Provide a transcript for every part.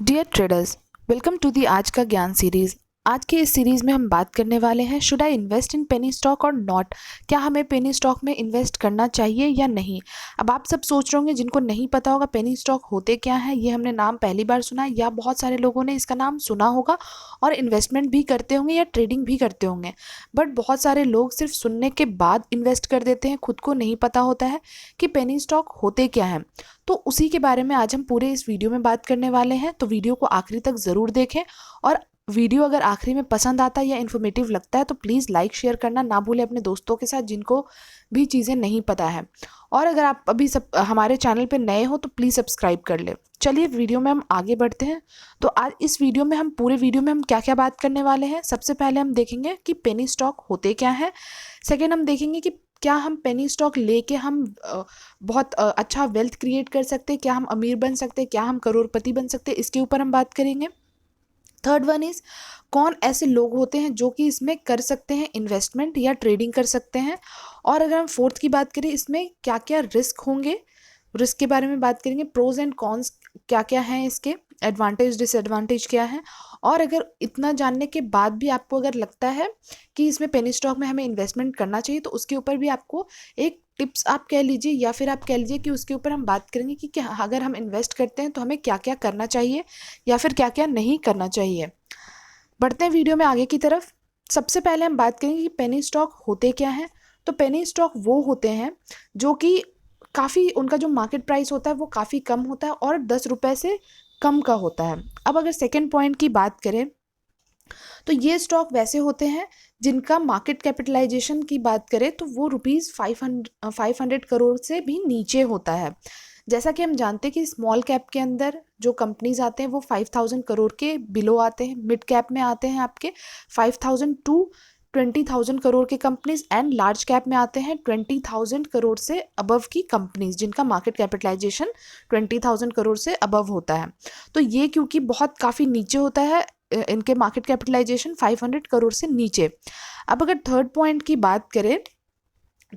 Dear traders, welcome to the आज का ज्ञान सीरीज। आज के इस सीरीज में हम बात करने वाले हैं should I invest in penny stock और नॉट। क्या हमें पेनी स्टॉक में इन्वेस्ट करना चाहिए या नहीं। अब आप सब सोच रहे होंगे, जिनको नहीं पता होगा पेनी स्टॉक होते क्या है, ये हमने नाम पहली बार सुना है या बहुत सारे लोगों ने इसका नाम सुना होगा और इन्वेस्टमेंट भी करते होंगे या ट्रेडिंग भी करते होंगे। बट बहुत सारे लोग सिर्फ सुनने के बाद इन्वेस्ट कर देते हैं, खुद को नहीं पता होता है कि पेनी स्टॉक होते क्या हैं। तो उसी के बारे में आज हम पूरे इस वीडियो में बात करने वाले हैं। तो वीडियो को आखिरी तक ज़रूर देखें और वीडियो अगर आखिरी में पसंद आता है या इन्फॉर्मेटिव लगता है तो प्लीज़ लाइक शेयर करना ना भूलें अपने दोस्तों के साथ जिनको भी चीज़ें नहीं पता है। और अगर आप अभी सब हमारे चैनल पे नए हो तो प्लीज़ सब्सक्राइब कर लें। चलिए वीडियो में हम आगे बढ़ते हैं। तो आज इस वीडियो में हम पूरे वीडियो में हम क्या क्या बात करने वाले हैं। सबसे पहले हम देखेंगे कि पेनी स्टॉक होते क्या हैं। सेकेंड, हम देखेंगे कि क्या हम पेनी स्टॉक लेके हम बहुत अच्छा वेल्थ क्रिएट कर सकते हैं, क्या हम अमीर बन सकते हैं, क्या हम करोड़पति बन सकते हैं, इसके ऊपर हम बात करेंगे। थर्ड वन इज कौन ऐसे लोग होते हैं जो कि इसमें कर सकते हैं इन्वेस्टमेंट या ट्रेडिंग कर सकते हैं। और अगर हम फोर्थ की बात करें, इसमें क्या क्या रिस्क होंगे, रिस्क के बारे में बात करेंगे। प्रोज एंड कॉन्स क्या क्या हैं, इसके एडवांटेज डिसएडवांटेज क्या है। और अगर इतना जानने के बाद भी आपको अगर लगता है कि इसमें पेनी स्टॉक में हमें इन्वेस्टमेंट करना चाहिए तो उसके ऊपर भी आपको एक टिप्स आप कह लीजिए या फिर आप कह लीजिए कि उसके ऊपर हम बात करेंगे कि क्या अगर हम इन्वेस्ट करते हैं तो हमें क्या क्या करना चाहिए या फिर क्या क्या नहीं करना चाहिए। बढ़ते हैं वीडियो में आगे की तरफ। सबसे पहले हम बात करेंगे कि पेनी स्टॉक होते क्या हैं। तो पेनी स्टॉक वो होते हैं जो कि काफ़ी उनका जो मार्केट प्राइस होता है वो काफ़ी कम होता है और 10 रुपये से कम का होता है। अब अगर सेकेंड पॉइंट की बात करें तो ये स्टॉक वैसे होते हैं जिनका मार्केट कैपिटलाइजेशन की बात करें तो वो ₹500 करोड़ से भी नीचे होता है। जैसा कि हम जानते हैं कि स्मॉल कैप के अंदर जो कंपनीज आते हैं वो 5,000 करोड़ के बिलो आते हैं, मिड कैप में आते हैं आपके 5,000 टू 20,000 करोड़ के कंपनीज एंड लार्ज कैप में आते हैं 20,000 करोड़ से अबव की कंपनीज जिनका मार्केट कैपिटलाइजेशन 20,000 करोड़ से अबव होता है। तो ये क्योंकि बहुत काफ़ी नीचे होता है, इनके मार्केट कैपिटलाइजेशन 500 करोड़ से नीचे। अब अगर थर्ड पॉइंट की बात करें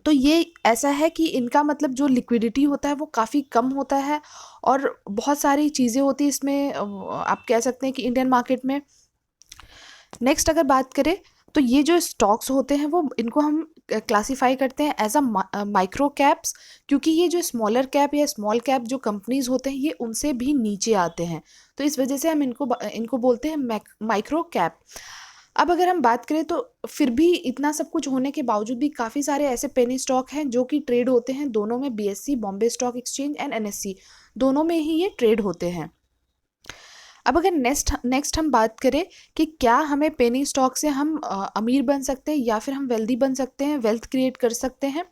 तो ये ऐसा है कि इनका मतलब जो लिक्विडिटी होता है वो काफ़ी कम होता है और बहुत सारी चीज़ें होती हैं इसमें, आप कह सकते हैं कि इंडियन मार्केट में। नेक्स्ट अगर बात करें तो ये जो स्टॉक्स होते हैं वो इनको हम क्लासीफाई करते हैं एज अ माइक्रो कैप्स, क्योंकि ये जो स्मॉलर कैप या स्मॉल कैप जो कंपनीज होते हैं ये उनसे भी नीचे आते हैं। तो इस वजह से हम इनको बोलते हैं माइक्रो कैप। अब अगर हम बात करें तो फिर भी इतना सब कुछ होने के बावजूद भी काफ़ी सारे ऐसे पेनी स्टॉक हैं जो कि ट्रेड होते हैं दोनों में, BSc Bombay stock exchange and NSC दोनों में ही ये ट्रेड होते हैं। अब अगर नेक्स्ट हम बात करें कि क्या हमें पेनी स्टॉक से हम अमीर बन सकते हैं या फिर हम वेल्दी बन सकते हैं, वेल्थ क्रिएट कर सकते हैं,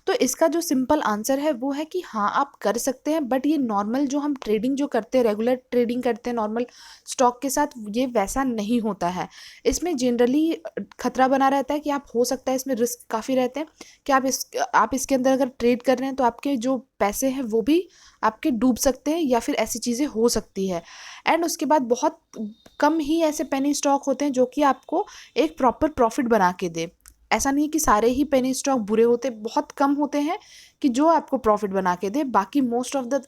तो इसका जो सिंपल आंसर है वो है कि हाँ आप कर सकते हैं। बट ये नॉर्मल जो हम ट्रेडिंग जो करते हैं, रेगुलर ट्रेडिंग करते हैं नॉर्मल स्टॉक के साथ, ये वैसा नहीं होता है। इसमें जनरली खतरा बना रहता है कि आप हो सकता है इसमें रिस्क काफ़ी रहते हैं कि आप इसके अंदर अगर ट्रेड कर रहे हैं तो आपके जो पैसे हैं वो भी आपके डूब सकते हैं या फिर ऐसी चीज़ें हो सकती है। एंड उसके बाद बहुत कम ही ऐसे पेनी स्टॉक होते हैं जो कि आपको एक प्रॉपर प्रॉफिट बना के दे। ऐसा नहीं है कि सारे ही पेनी स्टॉक बुरे होते, बहुत कम होते हैं कि जो आपको प्रॉफिट बना के दे। बाकी मोस्ट ऑफ द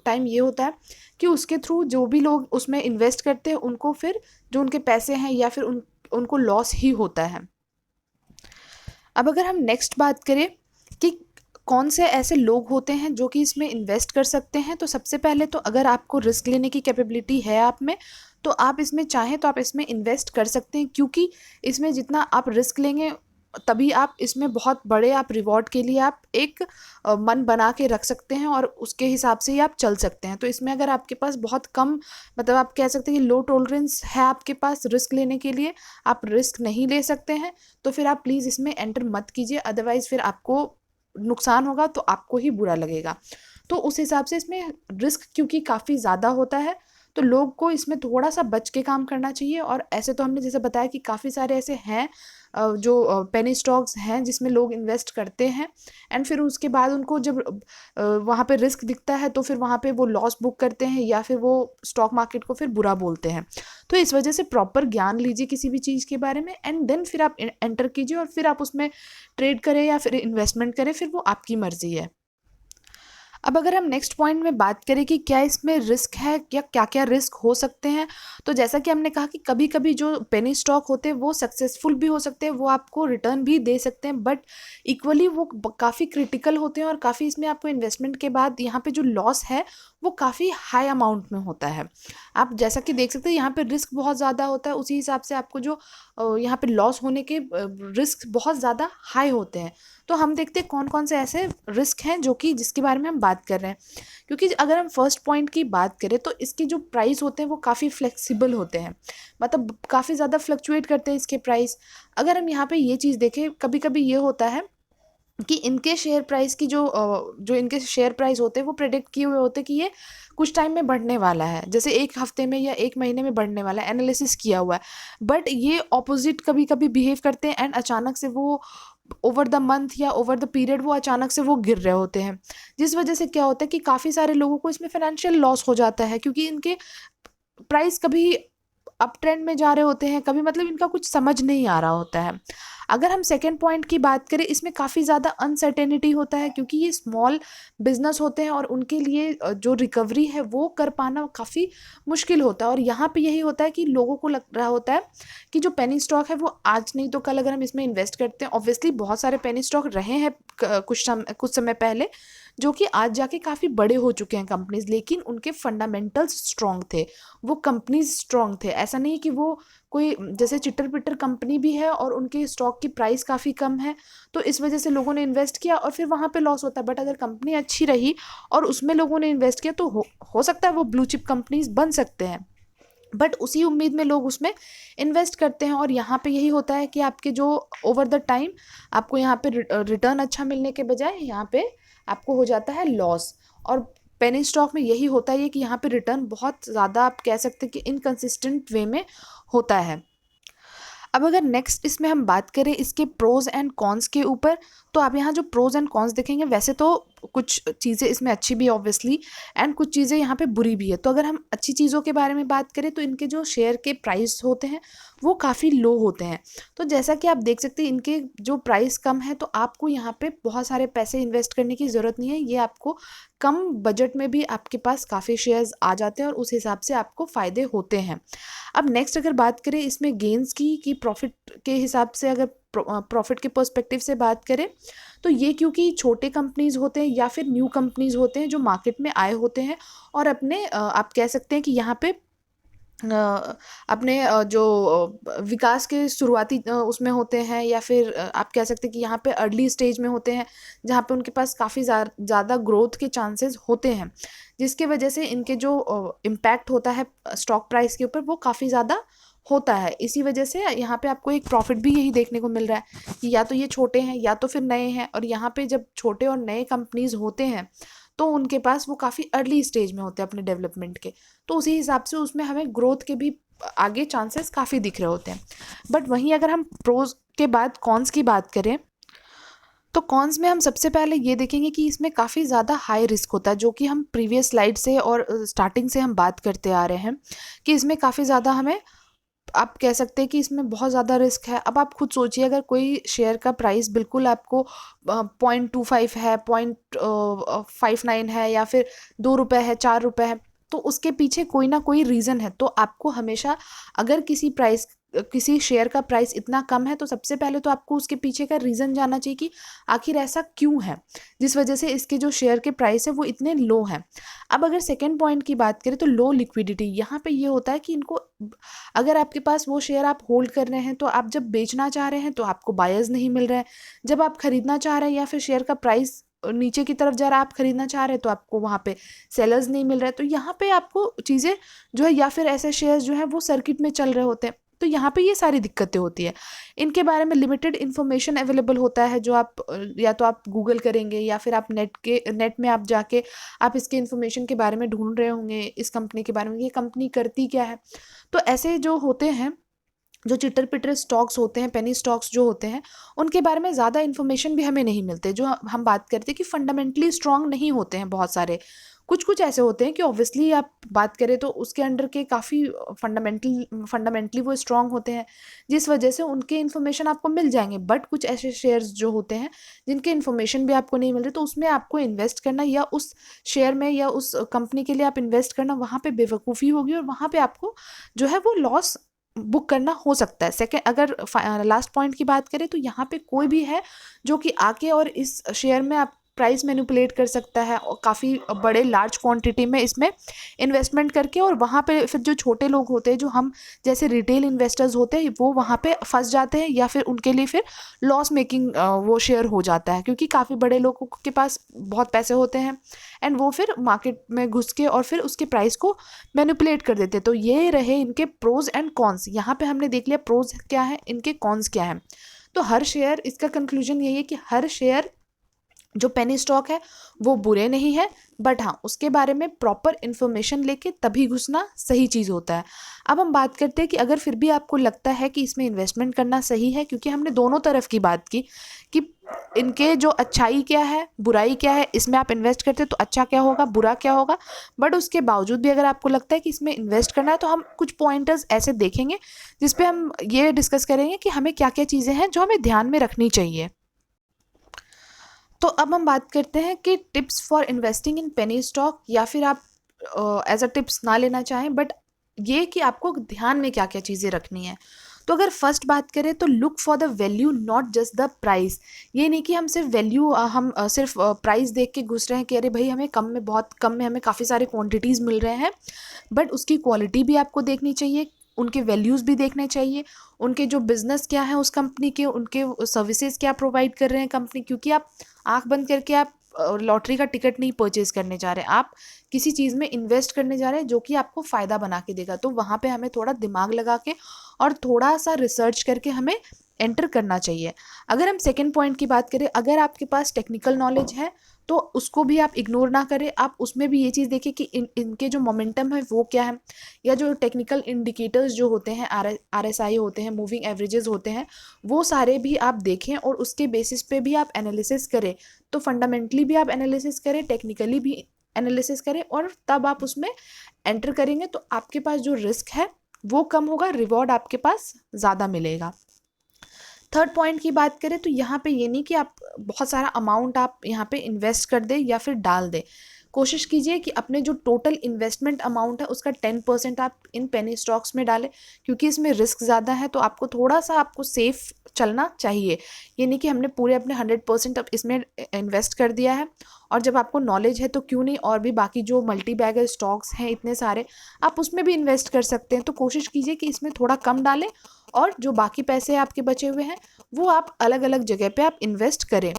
टाइम ये होता है कि उसके थ्रू जो भी लोग उसमें इन्वेस्ट करते हैं उनको फिर जो उनके पैसे हैं या फिर उनको लॉस ही होता है। अब अगर हम नेक्स्ट बात करें कि कौन से ऐसे लोग होते हैं जो कि इसमें इन्वेस्ट कर सकते हैं, तो सबसे पहले तो अगर आपको रिस्क लेने की कैपेबिलिटी है आप में तो आप इसमें चाहें तो आप इसमें इन्वेस्ट कर सकते हैं, क्योंकि इसमें जितना आप रिस्क लेंगे तभी आप इसमें बहुत बड़े आप रिवॉर्ड के लिए आप एक मन बना के रख सकते हैं और उसके हिसाब से ही आप चल सकते हैं। तो इसमें अगर आपके पास बहुत कम, मतलब आप कह सकते हैं कि लो टॉलरेंस है आपके पास रिस्क लेने के लिए, आप रिस्क नहीं ले सकते हैं, तो फिर आप प्लीज़ इसमें एंटर मत कीजिए। अदरवाइज़ फिर आपको नुकसान होगा तो आपको ही बुरा लगेगा। तो उस हिसाब से इसमें रिस्क क्योंकि काफ़ी ज़्यादा होता है तो लोग को इसमें थोड़ा सा बच के काम करना चाहिए। और ऐसे तो हमने जैसे बताया कि काफ़ी सारे ऐसे हैं जो पेनी स्टॉक्स हैं जिसमें लोग इन्वेस्ट करते हैं एंड फिर उसके बाद उनको जब वहाँ पे रिस्क दिखता है तो फिर वहाँ पे वो लॉस बुक करते हैं या फिर वो स्टॉक मार्केट को फिर बुरा बोलते हैं। तो इस वजह से प्रॉपर ज्ञान लीजिए किसी भी चीज़ के बारे में एंड देन फिर आप एंटर कीजिए और फिर आप उसमें ट्रेड करें या फिर इन्वेस्टमेंट करें, फिर वो आपकी मर्जी है। अब अगर हम नेक्स्ट पॉइंट में बात करें कि क्या इसमें रिस्क है या क्या क्या रिस्क हो सकते हैं, तो जैसा कि हमने कहा कि कभी कभी जो पेनी स्टॉक होते हैं वो सक्सेसफुल भी हो सकते हैं, वो आपको रिटर्न भी दे सकते हैं, बट इक्वली वो काफ़ी क्रिटिकल होते हैं और काफ़ी इसमें आपको इन्वेस्टमेंट के बाद यहाँ पे जो लॉस है वो काफ़ी हाई अमाउंट में होता है। आप जैसा कि देख सकते हैं यहाँ पे रिस्क बहुत ज़्यादा होता है, उसी हिसाब से आपको जो यहाँ पे लॉस होने के रिस्क बहुत ज़्यादा हाई होते हैं। तो हम देखते हैं कौन कौन से ऐसे रिस्क हैं जो कि जिसके बारे में हम बात कर रहे हैं। क्योंकि अगर हम फर्स्ट पॉइंट की बात करें तो इसके जो प्राइस होते हैं वो काफ़ी फ्लेक्सिबल होते हैं, मतलब काफ़ी ज़्यादा फ्लक्चुएट करते हैं इसके प्राइस। अगर हम यहाँ पे ये चीज़ देखें, कभी कभी ये होता है कि इनके शेयर प्राइस की जो इनके शेयर प्राइस होते हैं वो प्रेडिक्ट किए हुए होते हैं कि ये कुछ टाइम में बढ़ने वाला है, जैसे एक हफ्ते में या एक महीने में बढ़ने वाला है, एनालिसिस किया हुआ है। बट ये ऑपोजिट कभी कभी बिहेव करते हैं एंड अचानक से वो ओवर द मंथ या ओवर द पीरियड वो अचानक से वो गिर रहे होते हैं, जिस वजह से क्या होता है कि काफ़ी सारे लोगों को इसमें फाइनेंशियल लॉस हो जाता है, क्योंकि इनके प्राइस कभी अप ट्रेंड में जा रहे होते हैं, कभी मतलब इनका कुछ समझ नहीं आ रहा होता है। अगर हम सेकेंड पॉइंट की बात करें, इसमें काफ़ी ज़्यादा अनसर्टेनिटी होता है, क्योंकि ये स्मॉल बिजनेस होते हैं और उनके लिए जो रिकवरी है वो कर पाना काफ़ी मुश्किल होता है। और यहाँ पे यही होता है कि लोगों को लग रहा होता है कि जो पेनी स्टॉक है वो आज नहीं तो कल अगर हम इसमें इन्वेस्ट करते हैं, ऑब्वियसली बहुत सारे पेनी स्टॉक रहे हैं कुछ समय पहले जो कि आज जाके काफ़ी बड़े हो चुके हैं कंपनीज, लेकिन उनके फंडामेंटल्स स्ट्रॉन्ग थे, वो कंपनीज स्ट्रॉन्ग थे। ऐसा नहीं कि वो कोई जैसे चिट्टर पिट्टर कंपनी भी है और उनके स्टॉक की प्राइस काफ़ी कम है तो इस वजह से लोगों ने इन्वेस्ट किया और फिर वहाँ पे लॉस होता है। बट अगर कंपनी अच्छी रही और उसमें लोगों ने इन्वेस्ट किया तो हो सकता है वो ब्लू चिप कंपनीज बन सकते हैं, बट उसी उम्मीद में लोग उसमें इन्वेस्ट करते हैं। और यहाँ पे यही होता है कि आपके जो ओवर द टाइम आपको यहाँ पे रिटर्न अच्छा मिलने के बजाय यहाँ पे आपको हो जाता है लॉस। और पेनी स्टॉक में यही होता है कि यहाँ पे रिटर्न बहुत ज़्यादा आप कह सकते हैं कि इनकंसिस्टेंट वे में होता है। अब अगर नेक्स्ट इसमें हम बात करें इसके प्रोज एंड कॉन्स के ऊपर, तो आप यहाँ जो प्रोज एंड कॉन्स देखेंगे, वैसे तो कुछ चीज़ें इसमें अच्छी भी है ऑब्वियसली एंड कुछ चीज़ें यहाँ पे बुरी भी है। तो अगर हम अच्छी चीज़ों के बारे में बात करें तो इनके जो शेयर के प्राइस होते हैं वो काफ़ी लो होते हैं। तो जैसा कि आप देख सकते हैं इनके जो प्राइस कम है तो आपको यहाँ पे बहुत सारे पैसे इन्वेस्ट करने की ज़रूरत नहीं है, ये आपको कम बजट में भी आपके पास काफ़ी शेयर्स आ जाते हैं और उस हिसाब से आपको फ़ायदे होते हैं। अब नेक्स्ट अगर बात करें इसमें गेंस की कि प्रॉफिट के हिसाब से, अगर प्रॉफिट के पर्सपेक्टिव से बात करें तो ये क्योंकि छोटे कंपनीज होते हैं या फिर न्यू कंपनीज होते हैं जो मार्केट में आए होते हैं और अपने आप कह सकते हैं कि यहाँ पे अपने जो विकास के शुरुआती उसमें होते हैं या फिर आप कह सकते हैं कि यहाँ पे अर्ली स्टेज में होते हैं जहाँ पे उनके पास काफ़ी ज़्यादा ग्रोथ के चांसेस होते हैं, जिसके वजह से इनके जो इम्पैक्ट होता है स्टॉक प्राइस के ऊपर वो काफ़ी ज़्यादा होता है। इसी वजह से यहाँ पे आपको एक प्रॉफिट भी यही देखने को मिल रहा है कि या तो ये छोटे हैं या तो फिर नए हैं, और यहाँ पे जब छोटे और नए कंपनीज होते हैं तो उनके पास वो काफ़ी अर्ली स्टेज में होते हैं अपने डेवलपमेंट के, तो उसी हिसाब से उसमें हमें ग्रोथ के भी आगे चांसेस काफ़ी दिख रहे होते हैं। बट वहीं अगर हम प्रोज के बाद कॉन्स की बात करें तो कॉन्स में हम सबसे पहले ये देखेंगे कि इसमें काफ़ी ज़्यादा हाई रिस्क होता है, जो कि हम प्रीवियस स्लाइड से और स्टार्टिंग से हम बात करते आ रहे हैं कि इसमें काफ़ी ज़्यादा हमें आप कह सकते हैं कि इसमें बहुत ज़्यादा रिस्क है। अब आप खुद सोचिए, अगर कोई शेयर का प्राइस बिल्कुल आपको 0.25 है, 0.59 है या फिर 2 रुपये है, 4 रुपये है, तो उसके पीछे कोई ना कोई रीज़न है। तो आपको हमेशा अगर किसी शेयर का प्राइस इतना कम है तो सबसे पहले तो आपको उसके पीछे का रीज़न जानना चाहिए कि आखिर ऐसा क्यों है जिस वजह से इसके जो शेयर के प्राइस है वो इतने लो हैं। अब अगर सेकेंड पॉइंट की बात करें तो लो लिक्विडिटी, यहाँ पे ये होता है कि इनको अगर आपके पास वो शेयर आप होल्ड कर रहे हैं तो आप जब बेचना चाह रहे हैं तो आपको बायर्स नहीं मिल रहे हैं, जब आप खरीदना चाह रहे हैं या फिर शेयर का प्राइस नीचे की तरफ जा रहा है आप खरीदना चाह रहे हैं तो आपको वहाँ पे सेलर्स नहीं मिल रहे। तो यहाँ पे आपको चीज़ें जो है या फिर ऐसे शेयर्स जो हैं वो सर्किट में चल रहे होते हैं, तो यहाँ पे ये सारी दिक्कतें होती है। इनके बारे में लिमिटेड इन्फॉर्मेशन अवेलेबल होता है जो आप या तो आप गूगल करेंगे या फिर आप नेट में आप जाके आप इसके इन्फॉर्मेशन के बारे में ढूंढ रहे होंगे, इस कंपनी के बारे में, ये कंपनी करती क्या है। तो ऐसे जो होते हैं, जो चिटर पिटर स्टॉक्स होते हैं, पेनी स्टॉक्स जो होते हैं, उनके बारे में ज़्यादा इन्फॉर्मेशन भी हमें नहीं मिलते। जो हम बात करते हैं कि फंडामेंटली स्ट्रांग नहीं होते हैं बहुत सारे, कुछ कुछ ऐसे होते हैं कि ऑब्वियसली आप बात करें तो उसके अंडर के काफ़ी फंडामेंटली वो स्ट्रांग होते हैं, जिस वजह से उनके इन्फॉर्मेशन आपको मिल जाएंगे। बट कुछ ऐसे शेयर्स जो होते हैं जिनके इन्फॉर्मेशन भी आपको नहीं मिल रही, तो उसमें आपको इन्वेस्ट करना या उस शेयर में या उस कंपनी के लिए आप इन्वेस्ट करना, वहाँ पे बेवकूफ़ी होगी और वहाँ पे आपको जो है वो लॉस बुक करना हो सकता है। सेकेंड, अगर लास्ट पॉइंट की बात करें तो यहाँ पे कोई भी है जो कि आके और इस शेयर में आप प्राइस मैनिपुलेट कर सकता है और काफ़ी बड़े लार्ज क्वांटिटी में इसमें इन्वेस्टमेंट करके, और वहाँ पे फिर जो छोटे लोग होते हैं, जो हम जैसे रिटेल इन्वेस्टर्स होते हैं, वो वहाँ पे फंस जाते हैं या फिर उनके लिए फिर लॉस मेकिंग वो शेयर हो जाता है, क्योंकि काफ़ी बड़े लोगों के पास बहुत पैसे होते हैं एंड वो फिर मार्केट में घुस के और फिर उसके प्राइस को मैनिपुलेट कर देते हैं। तो ये रहे इनके प्रोज एंड कॉन्स। यहाँ पे हमने देख लिया प्रोज क्या है, इनके कॉन्स क्या है। तो हर शेयर, इसका कंक्लूजन यही है कि हर शेयर जो पेनी स्टॉक है वो बुरे नहीं है, बट हाँ उसके बारे में प्रॉपर इन्फॉर्मेशन लेके तभी घुसना सही चीज़ होता है। अब हम बात करते हैं कि अगर फिर भी आपको लगता है कि इसमें इन्वेस्टमेंट करना सही है, क्योंकि हमने दोनों तरफ की बात की कि इनके जो अच्छाई क्या है, बुराई क्या है, इसमें आप इन्वेस्ट करते हैं तो अच्छा क्या होगा, बुरा क्या होगा। बट उसके बावजूद भी अगर आपको लगता है कि इसमें इन्वेस्ट करना है, तो हम कुछ पॉइंटर्स ऐसे देखेंगे जिसपे हम ये डिस्कस करेंगे कि हमें क्या क्या चीज़ें हैं जो हमें ध्यान में रखनी चाहिए। तो अब हम बात करते हैं कि tips for investing in penny stock, या फिर आप एज अ टिप्स ना लेना चाहें, बट ये कि आपको ध्यान में क्या क्या चीज़ें रखनी है। तो अगर फर्स्ट बात करें तो look for the value not just the price. ये नहीं कि हम सिर्फ वैल्यू सिर्फ प्राइस देख के घुस रहे हैं कि अरे भाई हमें कम में, बहुत कम में हमें काफ़ी सारे क्वांटिटीज़ मिल रहे हैं, बट उसकी क्वालिटी भी आपको देखनी चाहिए, उनके वैल्यूज़ भी देखने चाहिए, उनके जो बिज़नेस क्या है उस कंपनी के, उनके सर्विसेज क्या प्रोवाइड कर रहे हैं कंपनी। क्योंकि आप आंख बंद करके आप लॉटरी का टिकट नहीं परचेज करने जा रहे, आप किसी चीज़ में इन्वेस्ट करने जा रहे हैं जो कि आपको फ़ायदा बना के देगा। तो वहाँ पे हमें थोड़ा दिमाग लगा के और थोड़ा सा रिसर्च करके हमें एंटर करना चाहिए। अगर हम सेकंड पॉइंट की बात करें, अगर आपके पास टेक्निकल नॉलेज है तो उसको भी आप इग्नोर ना करें, आप उसमें भी ये चीज़ देखें कि इनके जो मोमेंटम है वो क्या है, या जो टेक्निकल इंडिकेटर्स जो होते हैं, RSI होते हैं, मूविंग एवरेजेस होते हैं, वो सारे भी आप देखें और उसके बेसिस पे भी आप एनालिसिस करें। तो फंडामेंटली भी आप एनालिसिस करें, टेक्निकली भी एनालिसिस करें, और तब आप उसमें एंटर करेंगे तो आपके पास जो रिस्क है वो कम होगा, रिवॉर्ड आपके पास ज़्यादा मिलेगा। थर्ड पॉइंट की बात करें तो यहाँ पे ये नहीं कि आप बहुत सारा अमाउंट आप यहाँ पे इन्वेस्ट कर दें या फिर डाल दें। कोशिश कीजिए कि अपने जो टोटल इन्वेस्टमेंट अमाउंट है उसका 10% आप इन पेनी स्टॉक्स में डालें, क्योंकि इसमें रिस्क ज़्यादा है, तो आपको थोड़ा सा आपको सेफ चलना चाहिए। ये नहीं कि हमने पूरे अपने 100% अब इसमें इन्वेस्ट कर दिया है, और जब आपको नॉलेज है तो क्यों नहीं और भी बाकी जो मल्टी बैगर स्टॉक्स हैं इतने सारे, आप उसमें भी इन्वेस्ट कर सकते हैं। तो कोशिश कीजिए कि इसमें थोड़ा कम डालें और जो बाकी पैसे आपके बचे हुए हैं वो आप अलग अलग जगह पे आप इन्वेस्ट करें।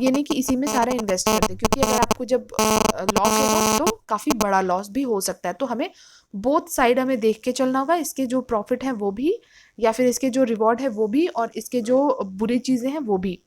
ये नहीं कि इसी में सारा इन्वेस्ट कर दें, क्योंकि अगर आपको जब लॉस होगा तो काफ़ी बड़ा लॉस भी हो सकता है। तो हमें बोथ साइड हमें देख के चलना होगा, इसके जो प्रॉफिट है वो भी, या फिर इसके जो रिवॉर्ड है वो भी, और इसके जो बुरी चीज़ें हैं वो भी।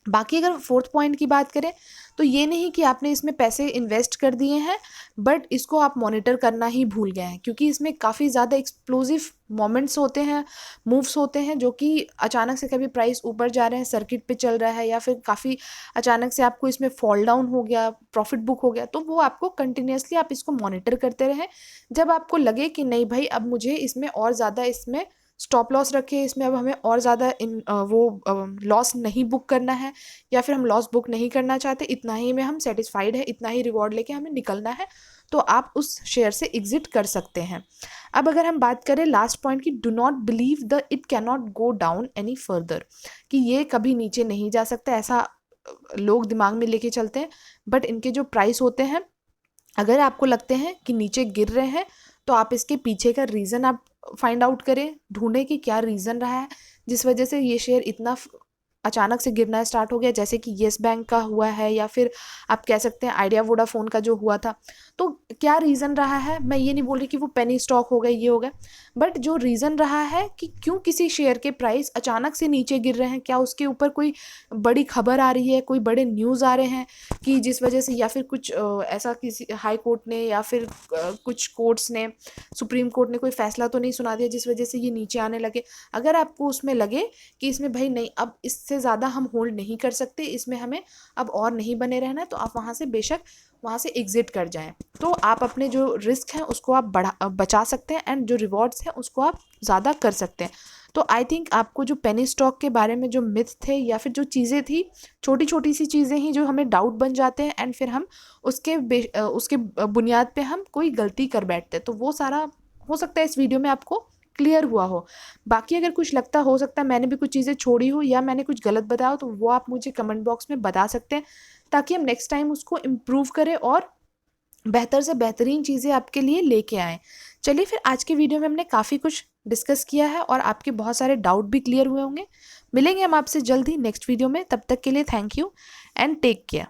बाकी अगर फोर्थ पॉइंट की बात करें तो ये नहीं कि आपने इसमें पैसे इन्वेस्ट कर दिए हैं बट इसको आप मॉनिटर करना ही भूल गए हैं, क्योंकि इसमें काफ़ी ज़्यादा एक्सप्लोजिव मोमेंट्स होते हैं, मूव्स होते हैं, जो कि अचानक से कभी प्राइस ऊपर जा रहे हैं, सर्किट पे चल रहा है, या फिर काफ़ी अचानक से आपको इसमें फॉल डाउन हो गया, प्रॉफिट बुक हो गया। तो वो आपको कंटिन्यूसली आप इसको मॉनिटर करते रहें। जब आपको लगे कि नहीं भाई अब मुझे इसमें और ज़्यादा इसमें स्टॉप लॉस रखे, इसमें अब हमें और ज़्यादा लॉस नहीं बुक करना है, या फिर हम लॉस बुक नहीं करना चाहते, इतना ही में हम सेटिस्फाइड है, इतना ही रिवॉर्ड लेके हमें निकलना है, तो आप उस शेयर से एग्जिट कर सकते हैं। अब अगर हम बात करें लास्ट पॉइंट की, do not believe the it can not go down any further, कि ये कभी नीचे नहीं जा सकता, ऐसा लोग दिमाग में लेके चलते हैं। बट इनके जो प्राइस होते हैं, अगर आपको लगते हैं कि नीचे गिर रहे हैं, तो आप इसके पीछे का रीज़न आप फाइंड आउट करें, ढूंढें कि क्या रीज़न रहा है जिस वजह से ये शेयर इतना अचानक से गिरना स्टार्ट हो गया, जैसे कि येस बैंक का हुआ है, या फिर आप कह सकते हैं आइडिया वोडाफोन का जो हुआ था। तो क्या रीज़न रहा है, मैं ये नहीं बोल रही कि वो पेनी स्टॉक हो गए, ये हो गया, बट जो रीज़न रहा है कि क्यों किसी शेयर के प्राइस अचानक से नीचे गिर रहे हैं, क्या उसके ऊपर कोई बड़ी खबर आ रही है, कोई बड़े न्यूज़ आ रहे हैं कि जिस वजह से, या फिर कुछ ऐसा किसी हाई कोर्ट ने या फिर कुछ कोर्ट्स ने, सुप्रीम कोर्ट ने कोई फैसला तो नहीं सुना दिया जिस वजह से ये नीचे आने लगे। अगर आपको उसमें लगे कि इसमें भाई नहीं अब इससे इससे ज़्यादा हम होल्ड नहीं कर सकते, इसमें हमें अब और नहीं बने रहना है, तो आप वहाँ से बेशक वहाँ से एग्जिट कर जाएं। तो आप अपने जो रिस्क हैं उसको आप बचा सकते हैं एंड जो रिवॉर्ड्स हैं उसको आप ज़्यादा कर सकते हैं। तो आई थिंक आपको जो पेनी स्टॉक के बारे में जो मिथ थे या फिर जो चीज़ें थी, छोटी छोटी सी चीज़ें ही जो हमें डाउट बन जाते हैं एंड फिर हम उसके बुनियाद पे हम कोई गलती कर बैठते हैं, तो वो सारा हो सकता है इस वीडियो में आपको क्लियर हुआ हो। बाकी अगर कुछ लगता हो सकता है मैंने भी कुछ चीज़ें छोड़ी हो या मैंने कुछ गलत बताया हो, तो वो आप मुझे कमेंट बॉक्स में बता सकते हैं, ताकि हम नेक्स्ट टाइम उसको इम्प्रूव करें और बेहतर से बेहतरीन चीज़ें आपके लिए लेके आएँ। चलिए फिर आज के वीडियो में हमने काफ़ी कुछ डिस्कस किया है और आपके बहुत सारे डाउट भी क्लियर हुए होंगे। मिलेंगे हम आपसे जल्द ही नेक्स्ट वीडियो में, तब तक के लिए thank you and take care.